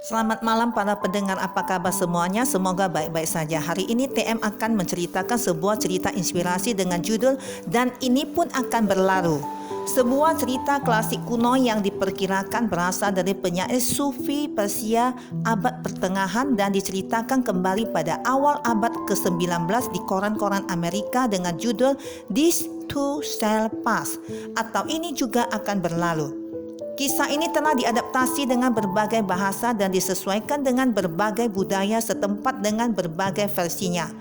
Selamat malam para pendengar, apa kabar semuanya? Semoga baik-baik saja. Hari ini TM akan menceritakan sebuah cerita inspirasi dengan judul Dan Ini Pun Akan Berlalu. Sebuah cerita klasik kuno yang diperkirakan berasal dari penyair Sufi Persia abad pertengahan dan diceritakan kembali pada awal abad ke-19 di koran-koran Amerika dengan judul This Too Shall Pass atau Ini Juga Akan Berlalu. Kisah ini telah diadaptasi dengan berbagai bahasa dan disesuaikan dengan berbagai budaya setempat dengan berbagai versinya.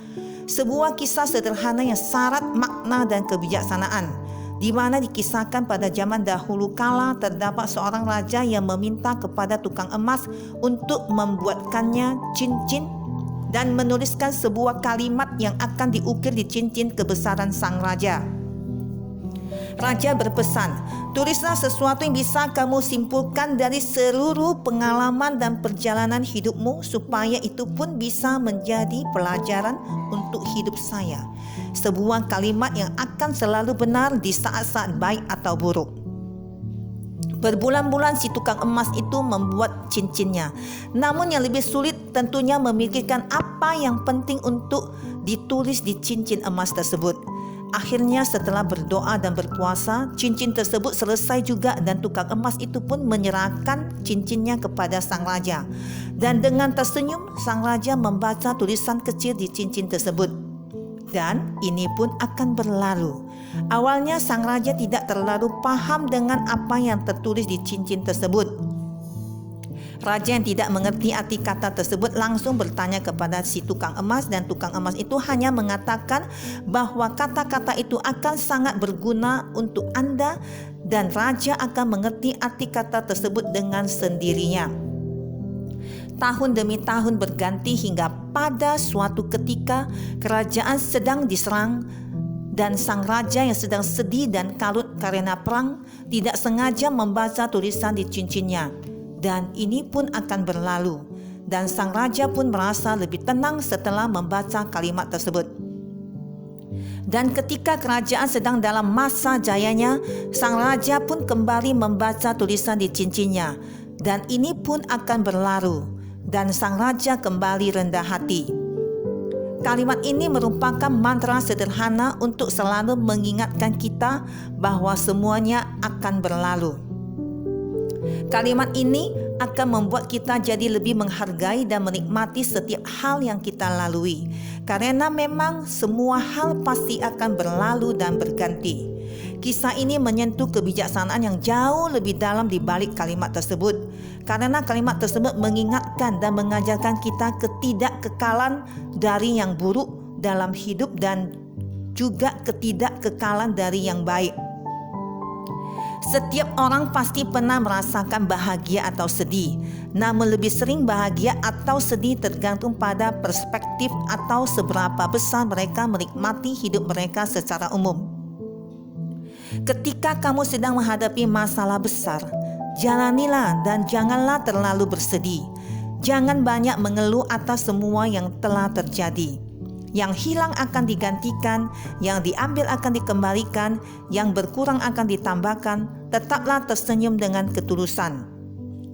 Sebuah kisah sederhana yang syarat makna dan kebijaksanaan, di mana dikisahkan pada zaman dahulu kala terdapat seorang raja yang meminta kepada tukang emas untuk membuatkannya cincin dan menuliskan sebuah kalimat yang akan diukir di cincin kebesaran sang raja. Raja berpesan, tulislah sesuatu yang bisa kamu simpulkan dari seluruh pengalaman dan perjalanan hidupmu supaya itu pun bisa menjadi pelajaran untuk hidup saya. Sebuah kalimat yang akan selalu benar di saat-saat baik atau buruk. Berbulan-bulan si tukang emas itu membuat cincinnya. Namun yang lebih sulit tentunya memikirkan apa yang penting untuk ditulis di cincin emas tersebut. Akhirnya setelah berdoa dan berpuasa, cincin tersebut selesai juga dan tukang emas itu pun menyerahkan cincinnya kepada sang raja. Dan dengan tersenyum, sang raja membaca tulisan kecil di cincin tersebut. Dan ini pun akan berlalu. Awalnya sang raja tidak terlalu paham dengan apa yang tertulis di cincin tersebut. Raja yang tidak mengerti arti kata tersebut langsung bertanya kepada si tukang emas dan tukang emas itu hanya mengatakan bahwa kata-kata itu akan sangat berguna untuk Anda dan raja akan mengerti arti kata tersebut dengan sendirinya. Tahun demi tahun berganti hingga pada suatu ketika kerajaan sedang diserang dan sang raja yang sedang sedih dan kalut karena perang tidak sengaja membaca tulisan di cincinnya. Dan ini pun akan berlalu. Dan sang raja pun merasa lebih tenang setelah membaca kalimat tersebut. Dan ketika kerajaan sedang dalam masa jayanya, sang raja pun kembali membaca tulisan di cincinnya. Dan ini pun akan berlalu. Dan sang raja kembali rendah hati. Kalimat ini merupakan mantra sederhana untuk selalu mengingatkan kita bahwa semuanya akan berlalu. Kalimat ini akan membuat kita jadi lebih menghargai dan menikmati setiap hal yang kita lalui. Karena memang semua hal pasti akan berlalu dan berganti. Kisah ini menyentuh kebijaksanaan yang jauh lebih dalam di balik kalimat tersebut. Karena kalimat tersebut mengingatkan dan mengajarkan kita ketidakkekalan dari yang buruk dalam hidup dan juga ketidakkekalan dari yang baik. Setiap orang pasti pernah merasakan bahagia atau sedih. Namun lebih sering bahagia atau sedih tergantung pada perspektif atau seberapa besar mereka menikmati hidup mereka secara umum. Ketika kamu sedang menghadapi masalah besar, jalanilah dan janganlah terlalu bersedih. Jangan banyak mengeluh atas semua yang telah terjadi. Yang hilang akan digantikan, yang diambil akan dikembalikan, yang berkurang akan ditambahkan. Tetaplah tersenyum dengan ketulusan.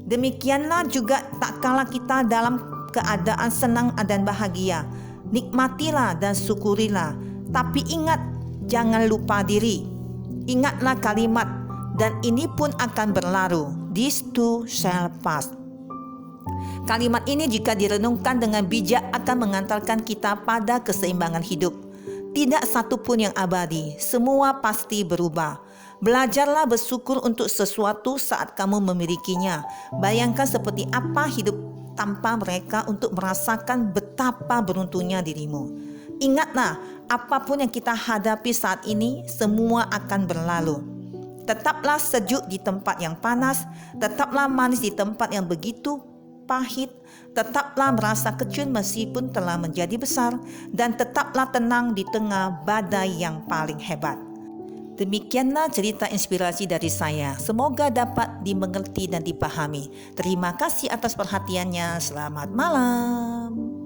Demikianlah juga tak kala kita dalam keadaan senang dan bahagia. Nikmatilah dan syukurilah. Tapi ingat, jangan lupa diri. Ingatlah kalimat, dan ini pun akan berlalu. This too shall pass. Kalimat ini jika direnungkan dengan bijak akan mengantarkan kita pada keseimbangan hidup. Tidak satu pun yang abadi, semua pasti berubah. Belajarlah bersyukur untuk sesuatu saat kamu memilikinya. Bayangkan seperti apa hidup tanpa mereka untuk merasakan betapa beruntungnya dirimu. Ingatlah, apapun yang kita hadapi saat ini, semua akan berlalu. Tetaplah sejuk di tempat yang panas, tetaplah manis di tempat yang begitu pahit, tetaplah merasa kecil meskipun telah menjadi besar, dan tetaplah tenang di tengah badai yang paling hebat. Demikianlah cerita inspirasi dari saya. Semoga dapat dimengerti dan dipahami. Terima kasih atas perhatiannya. Selamat malam.